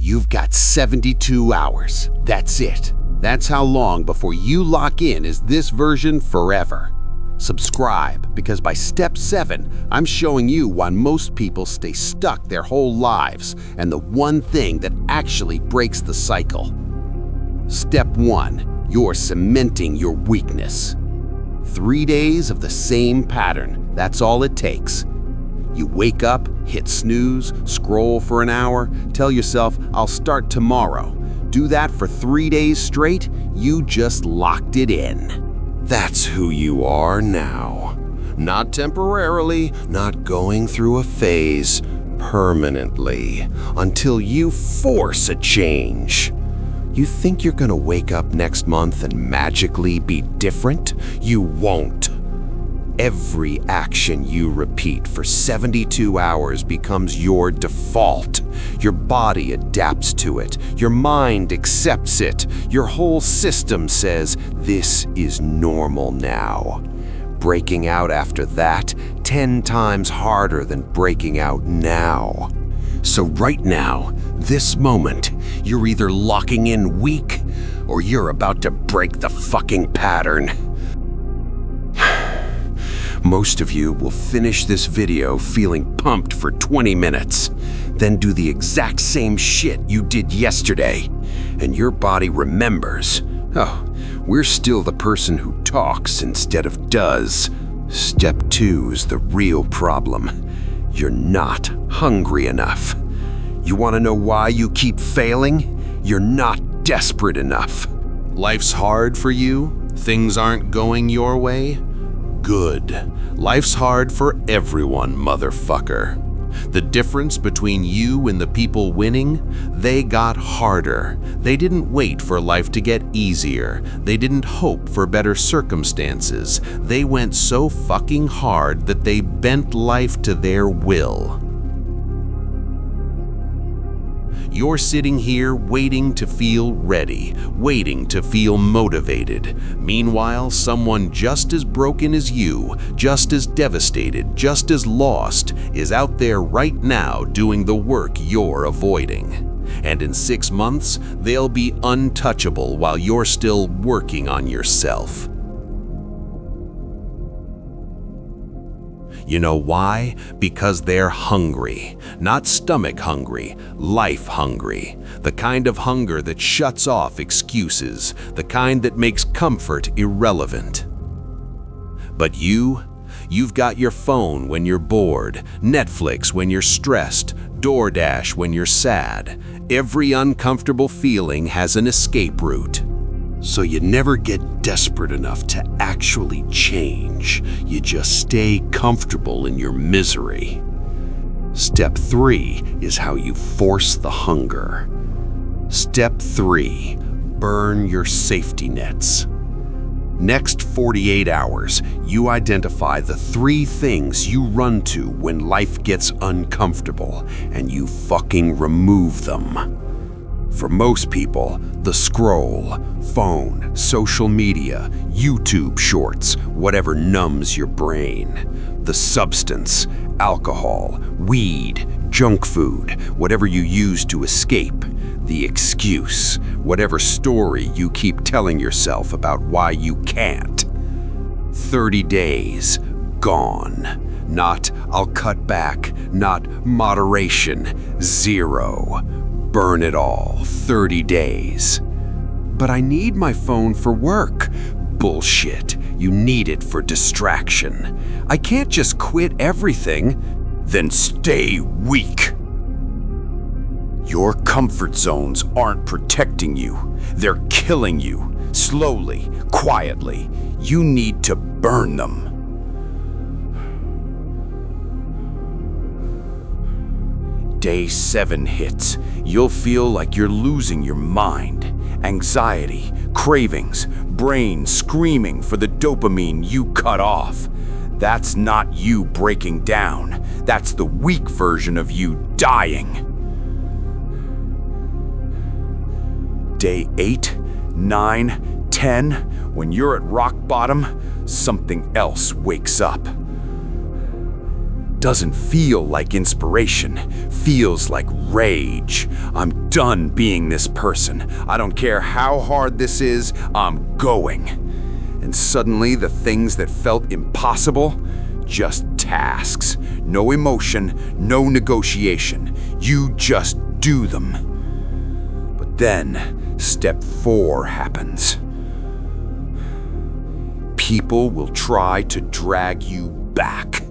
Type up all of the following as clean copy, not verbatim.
You've got 72 hours. That's it. That's how long before you lock in as this version forever. Subscribe, because by step 7, I'm showing you why most people stay stuck their whole lives and the one thing that actually breaks the cycle. Step 1, you're cementing your weakness. 3 days of the same pattern, that's all it takes. You wake up, hit snooze, scroll for an hour, tell yourself, I'll start tomorrow. Do that for 3 days straight, you just locked it in. That's who you are now. Not temporarily, not going through a phase, permanently, until you force a change. You think you're gonna wake up next month and magically be different? You won't. Every action you repeat for 72 hours becomes your default. Your body adapts to it. Your mind accepts it. Your whole system says, this is normal now. Breaking out after that, 10 times harder than breaking out now. So right now, this moment, you're either locking in weak or you're about to break the fucking pattern. Most of you will finish this video feeling pumped for 20 minutes, then do the exact same shit you did yesterday, and your body remembers, oh, we're still the person who talks instead of does. Step 2 is the real problem. You're not hungry enough. You want to know why you keep failing? You're not desperate enough. Life's hard for you? Things aren't going your way? Good. Life's hard for everyone, motherfucker. The difference between you and the people winning, they got harder. They didn't wait for life to get easier. They didn't hope for better circumstances. They went so fucking hard that they bent life to their will. You're sitting here waiting to feel ready, waiting to feel motivated. Meanwhile, someone just as broken as you, just as devastated, just as lost, is out there right now doing the work you're avoiding. And in 6 months, they'll be untouchable while you're still working on yourself. You know why? Because they're hungry. Not stomach hungry, life hungry. The kind of hunger that shuts off excuses, the kind that makes comfort irrelevant. But you've got your phone when you're bored, Netflix when you're stressed, DoorDash when you're sad. Every uncomfortable feeling has an escape route. So you never get desperate enough to actually change. You just stay comfortable in your misery. Step 3 is how you force the hunger. Step 3, burn your safety nets. Next 48 hours, you identify the 3 things you run to when life gets uncomfortable, and you fucking remove them. For most people, the scroll, phone, social media, YouTube shorts, whatever numbs your brain. The substance, alcohol, weed, junk food, whatever you use to escape. The excuse, whatever story you keep telling yourself about why you can't. 30 days, gone. Not, I'll cut back, not moderation, 0. Burn it all, 30 days. But I need my phone for work. Bullshit, you need it for distraction. I can't just quit everything. Then stay weak. Your comfort zones aren't protecting you. They're killing you, slowly, quietly. You need to burn them. Day 7 hits. You'll feel like you're losing your mind. Anxiety, cravings, brain screaming for the dopamine you cut off. That's not you breaking down. That's the weak version of you dying. Day 8, 9, 10, when you're at rock bottom, something else wakes up. doesn't feel like inspiration, feels like rage. I'm done being this person. I don't care how hard this is, I'm going. And suddenly the things that felt impossible, just tasks. No emotion, no negotiation. You just do them. But then, step 4 happens. People will try to drag you back.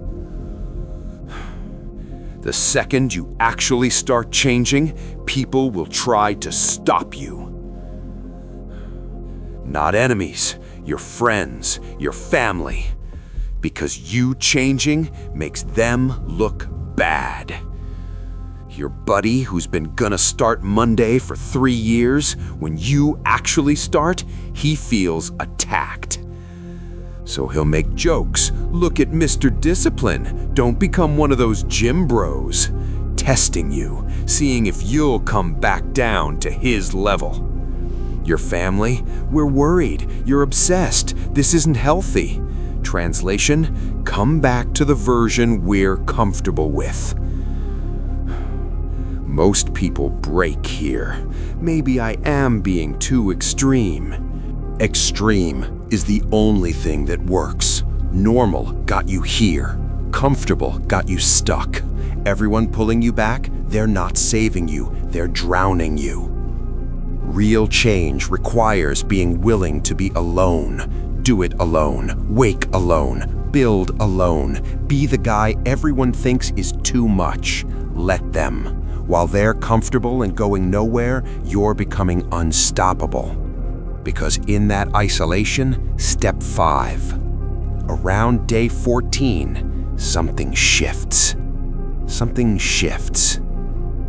The second you actually start changing, people will try to stop you. Not enemies, your friends, your family. Because you changing makes them look bad. Your buddy who's been gonna start Monday for 3 years, when you actually start, he feels attacked. So he'll make jokes. Look at Mr. Discipline. Don't become one of those gym bros. Testing you, seeing if you'll come back down to his level. Your family, we're worried. You're obsessed. This isn't healthy. Translation, come back to the version we're comfortable with. Most people break here. Maybe I am being too extreme. Extreme is the only thing that works. Normal got you here. Comfortable got you stuck. Everyone pulling you back, they're not saving you, they're drowning you. Real change requires being willing to be alone. Do it alone, wake alone, build alone. Be the guy everyone thinks is too much. Let them. While they're comfortable and going nowhere, you're becoming unstoppable. Because in that isolation, step 5. Around day 14, something shifts. Something shifts.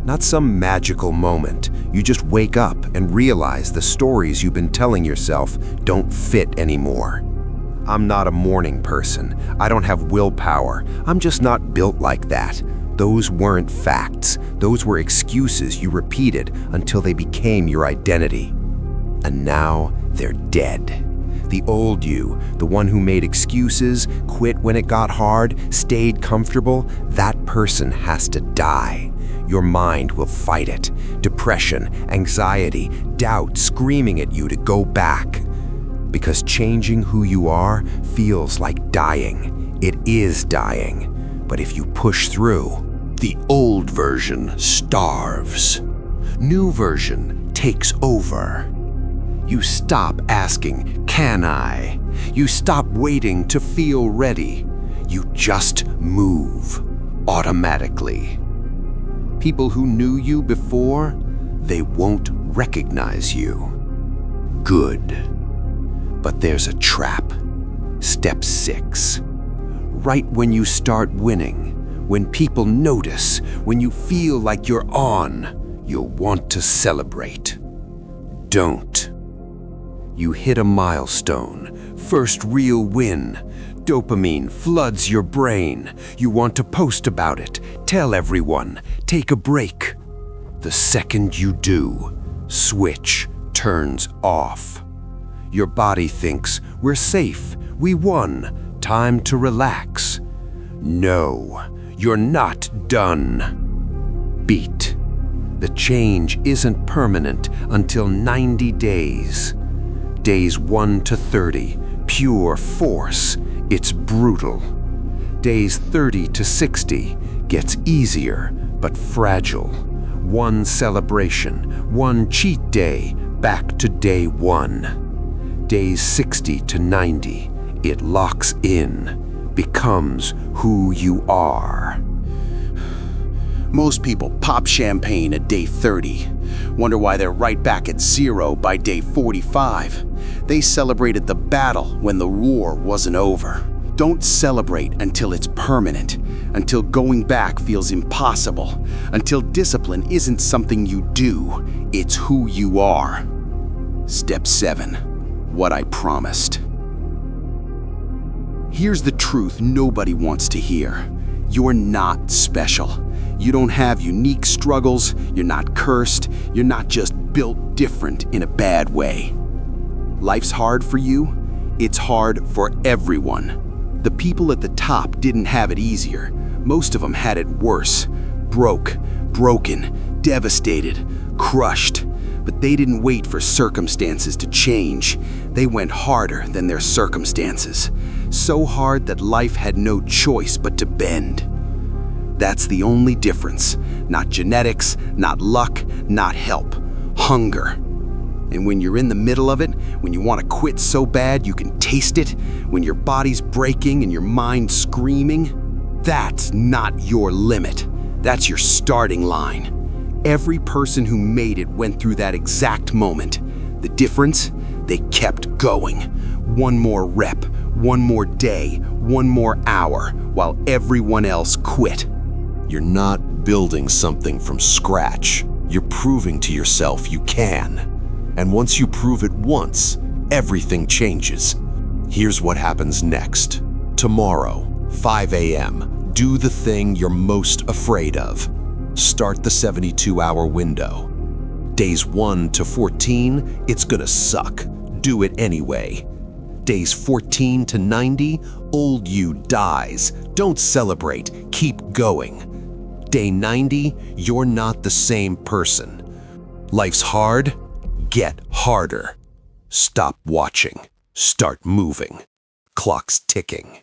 Not some magical moment. You just wake up and realize the stories you've been telling yourself don't fit anymore. I'm not a morning person. I don't have willpower. I'm just not built like that. Those weren't facts. Those were excuses you repeated until they became your identity. And now they're dead. The old you, the one who made excuses, quit when it got hard, stayed comfortable, that person has to die. Your mind will fight it. Depression, anxiety, doubt screaming at you to go back. Because changing who you are feels like dying. It is dying. But if you push through, the old version starves. New version takes over. You stop asking, can I? You stop waiting to feel ready. You just move automatically. People who knew you before, they won't recognize you. Good. But there's a trap. Step 6. Right when you start winning, when people notice, when you feel like you're on, you'll want to celebrate. Don't. You hit a milestone, first real win. Dopamine floods your brain. You want to post about it, tell everyone, take a break. The second you do, switch turns off. Your body thinks, we're safe, we won, time to relax. No, you're not done. Beat. The change isn't permanent until 90 days. Days 1 to 30, pure force. It's brutal. Days 30 to 60 gets easier, but fragile. One celebration, one cheat day, back to day 1. Days 60 to 90, it locks in, becomes who you are. Most people pop champagne at day 30, wonder why they're right back at 0 by day 45. They celebrated the battle when the war wasn't over. Don't celebrate until it's permanent, until going back feels impossible, until discipline isn't something you do, it's who you are. Step 7. What I promised. Here's the truth nobody wants to hear. You're not special. You don't have unique struggles, you're not cursed, you're not just built different in a bad way. Life's hard for you, it's hard for everyone. The people at the top didn't have it easier. Most of them had it worse. Broken, devastated, crushed. But they didn't wait for circumstances to change. They went harder than their circumstances. So hard that life had no choice but to bend. That's the only difference. Not genetics, not luck, not help. Hunger. And when you're in the middle of it, when you want to quit so bad you can taste it, when your body's breaking and your mind screaming, that's not your limit. That's your starting line. Every person who made it went through that exact moment. The difference? They kept going. One more rep, one more day, one more hour, while everyone else quit. You're not building something from scratch. You're proving to yourself you can. And once you prove it once, everything changes. Here's what happens next. Tomorrow, 5 a.m., do the thing you're most afraid of. Start the 72-hour window. Days 1 to 14, it's gonna suck. Do it anyway. Days 14 to 90, old you dies. Don't celebrate, keep going. Day 90, you're not the same person. Life's hard? Get harder. Stop watching. Start moving. Clock's ticking.